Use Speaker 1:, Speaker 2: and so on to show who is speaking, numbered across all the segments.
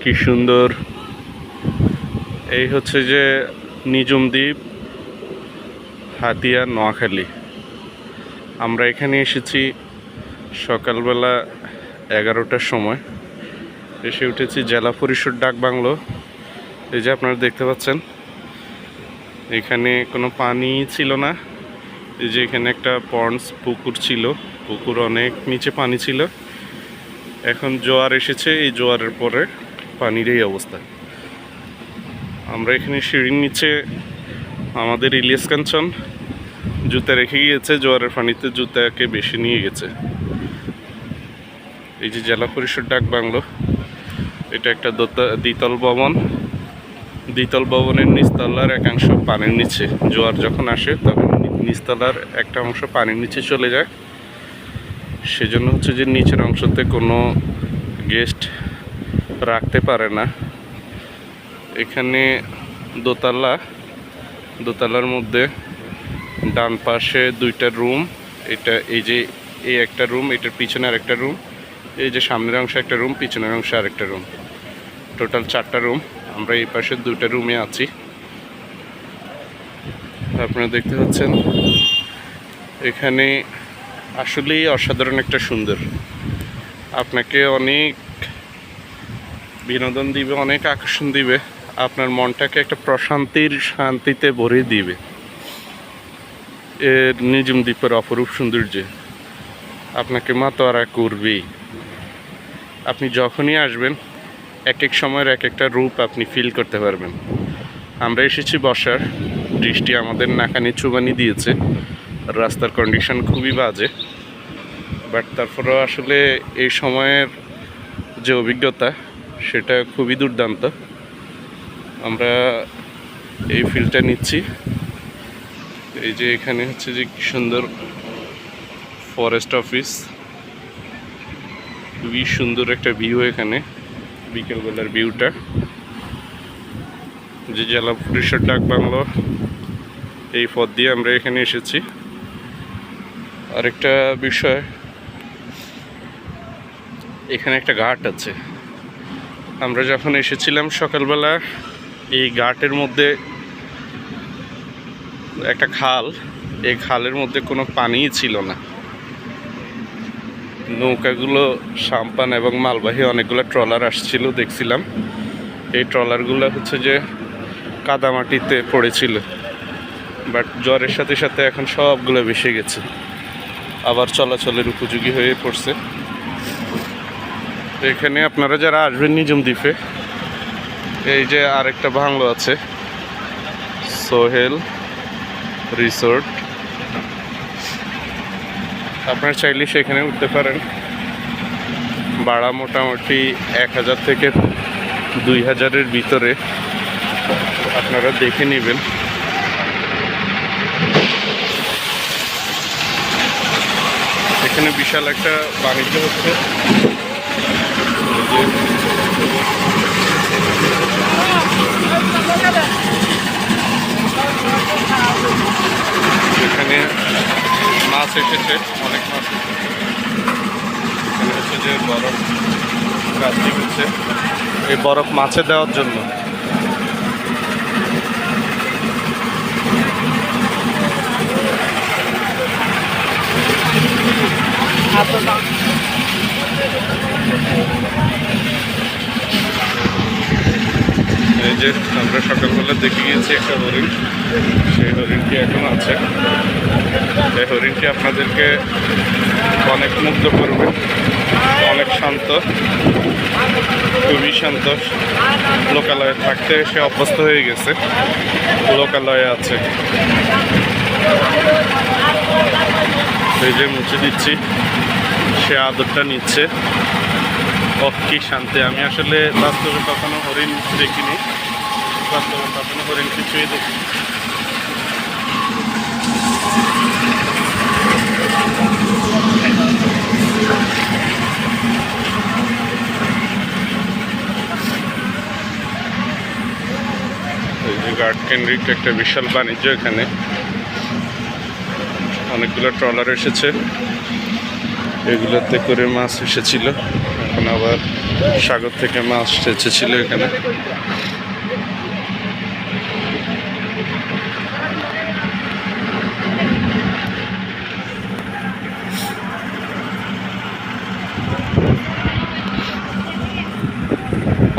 Speaker 1: কি সুন্দর! এই হচ্ছে যে নিজুম দ্বীপ, হাতিয়া, নোয়াখালী। আমরা এখানে এসেছি সকালবেলা 11টার সময়। এসে উঠেছি জেলা পরিষদ ডাক বাংলো। এই যে আপনারা দেখতে পাচ্ছেন, এখানে কোনো পানি ছিল না। এই যে এখানে একটা পন্ডস পুকুর ছিল, পুকুর অনেক নিচে পানি ছিল। এখন জোয়ার এসেছে, এই জোয়ারের পরে পানির এই অবস্থা। আমরা এখানে সিঁড়ির নিচে আমাদের ইলিয়াস কাঞ্চন জুতা রেখে গিয়েছে, জোয়ারের পানিতে জুতাকে বেশি নিয়ে গেছে। এই যে জেলা পরিষদ ডাক বাংলো, এটা একটা দ্বিতল ভবন। দ্বিতল ভবনের নিচতলার একাংশ পানির নিচে, জোয়ার যখন আসে তখন নিচতলার একটা অংশ পানির নিচে চলে যায়। সেজন্য হচ্ছে যে নিচের অংশতে কোনো গেস্ট রাখতে পারে না। এখানে দোতলার মধ্যে ডান পাশে 2টা রুম। এই যে এই একটা রুম, এটার পিছনে আর একটা রুম, এই যে সামনের অংশে একটা রুম, পিছনের অংশে আর একটা রুম, টোটাল 4টা রুম। আমরা এই পাশে 2টা রুমে আছি। আপনারা দেখতে পাচ্ছেন এখানে আসলেই অসাধারণ একটা সুন্দর, আপনাকে অনেক বিনোদন দিবে, অনেক আকর্ষণ দিবে, আপনার মনটাকে একটা শান্তিতে ভরিয়ে দিবে। এর নিজুম দ্বীপের অপরূপ সৌন্দর্য আপনাকে মাতোয়ারা করবেই। আপনি যখনই আসবেন এক এক সময়ের এক একটা রূপ আপনি ফিল করতে পারবেন। আমরা এসেছি বর্ষার, বৃষ্টি আমাদের নাকানি চুবানি দিয়েছে, রাস্তার কন্ডিশন খুবই বাজে, বাট তারপরেও আসলে এই সময়ের যে অভিজ্ঞতা সেটা খুবই দুর্দান্ত। আমরা এই ফিলটা নিচ্ছি। এই যে এখানে হচ্ছে যে কি সুন্দর ফরেস্ট অফিস, খুবই সুন্দর একটা ভিউ এখানে, বিকেলবেলার ভিউটা। যে জেলা পরিষদ ডাক বাংলো, এই পথ দিয়ে আমরা এখানে এসেছি। আরেকটা বিষয়, এখানে একটা ঘাট আছে। আমরা যখন এসেছিলাম সকালবেলা, এই ঘাটের মধ্যে একটা খাল, এই খালের মধ্যে কোনো পানিই ছিল না। নৌকাগুলো সাম্পান এবং মালবাহী অনেকগুলো ট্রলার আসছিল দেখছিলাম। এই ট্রলারগুলো হচ্ছে যে কাদামাটিতে পড়েছিল, বাট জ্বরের সাথে সাথে এখন সবগুলো ভেসে গেছে, আবার চলাচলের উপযোগী হয়ে পড়ছে। এখানে আপনারা যারা আসবেন নিজুম দ্বীপে, এই যে আরেকটা বাংলো আছে, সোহেল রিসোর্ট, আপনারা চাইলে সেখানে উঠতে পারেন। ভাড়া মোটামুটি 1000 থেকে 2000-এর ভিতরে, আপনারা দেখে নেবেন। এখানে বিশাল একটা বাণিজ্য হচ্ছে। এখানে মাছ এসেছে, অনেক মাছ এসেছে। এখানে হচ্ছে যে বরফ কাজটি হচ্ছে, এই বরফ মাছে দেওয়ার জন্য। এই যে আমরা সকালবেলা দেখে গিয়েছি একটা হরিণ, সেই হরিণটি এখন আছে। এই হরিণটি আপনাদেরকে অনেক মুগ্ধ করবে, অনেক শান্ত, খুবই শান্ত। লোকালয়ে থাকতে সে অভ্যস্ত হয়ে গেছে, লোকালয়ে আছে। এই যে মুছে দিচ্ছি, সে আদরটা নিচ্ছে। কি শান্তি! আমি আসলে বাস্তবে কখনো হরিণ দেখিনি, বাস্তবে কখনো হরিণ কিছুই দেখিনি। এই যে ঘাট কেন্দ্রিক একটা বিশাল বাণিজ্য, এখানে অনেকগুলো ট্রলার এসেছে, এগুলোতে করে মাছ এসেছিল, এখন এখন আবার সাগর থেকে মাছ এসেছিল এখানে।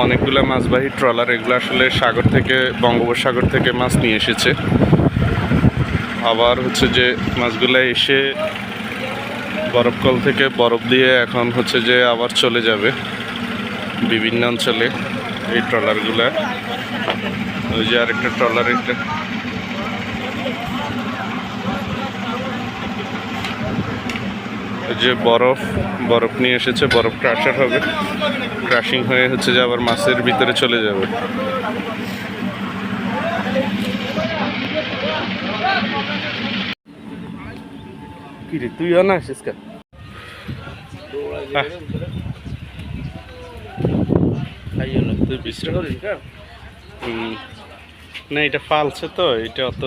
Speaker 1: অনেকগুলো মাছবাহী ট্রলার, এগুলো আসলে সাগর থেকে, বঙ্গোপসাগর থেকে মাছ নিয়ে এসেছে। আবার হচ্ছে যে মাছগুলো এসে বরফকল থেকে বরফ দিয়ে এখন হচ্ছে যে আবার চলে যাবে বিভিন্ন অঞ্চলে এই ট্রলারগুলা। ওই যে আরেকটা ট্রলার, একটা যে বরফ নিয়ে এসেছে, বরফ ক্রাশার হবে, ক্রাশিং হয়ে হচ্ছে যে আবার মাছের ভিতরে চলে যাবে। কি রে তুই না আসিস কা? তুই বিশ্রাম করিস না, এটা ফালছে তো, এটা অত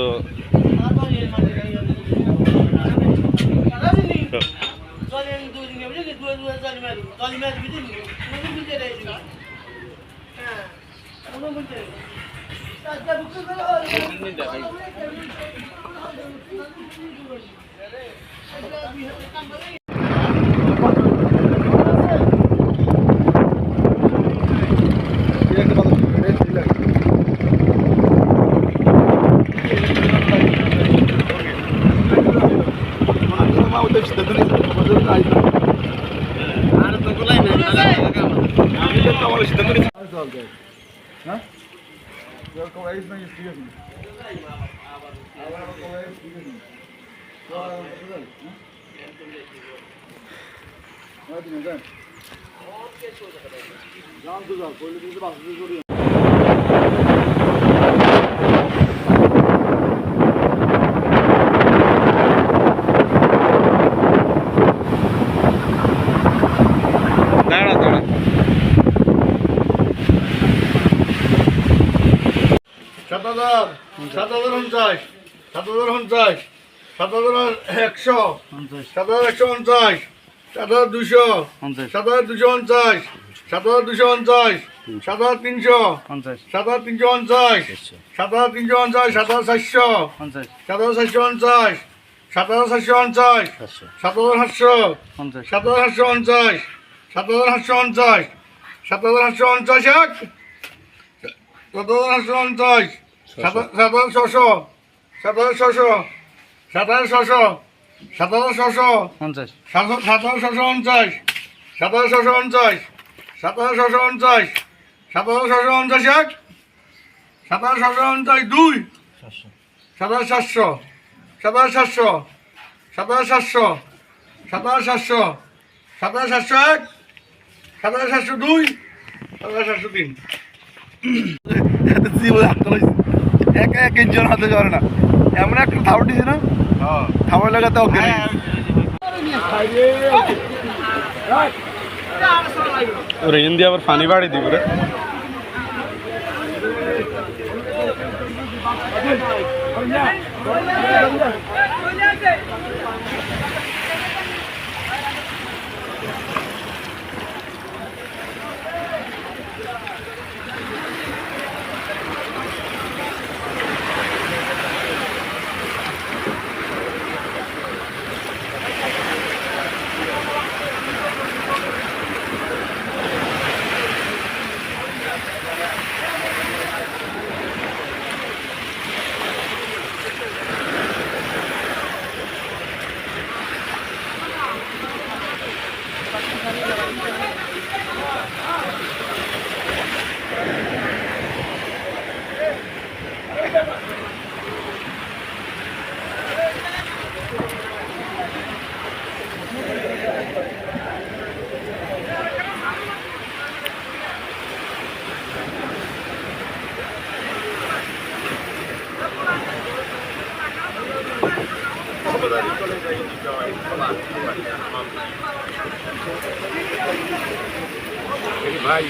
Speaker 1: হাতে ধরে না, এমন একটা থাবা দিছে না, থাবা লাগাতে রেন দিয়ে আবার পানি বাড়ি দিব রে। ভাই